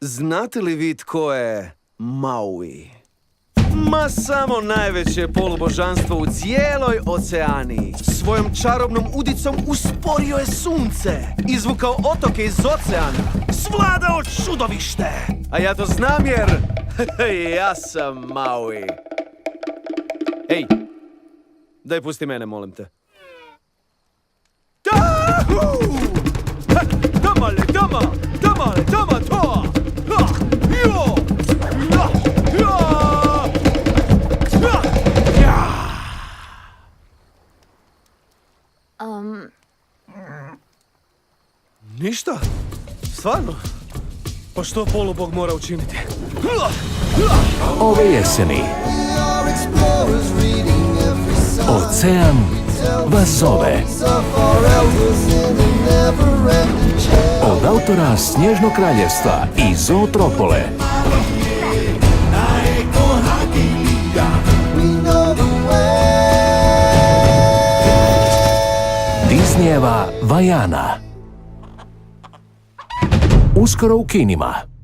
Znate li vi tko je Maui? Ma samo najveće polubožanstvo u cijeloj oceaniji. Svojom čarobnom udicom usporio je sunce, izvukao otoke iz oceana, svladao čudovište. A ja to znam jer ja sam Maui. Ej, daj pusti mene, molim te. Damale, dama, damale, dama, to! Jo! Ništa? Stvarno? Pa što polubog mora učiniti? Ove jeseni Ocean vas zove. Od autora Snježnog kraljevstva i Zootropole. Disneyjeva Vajana. Uskoro u kinima.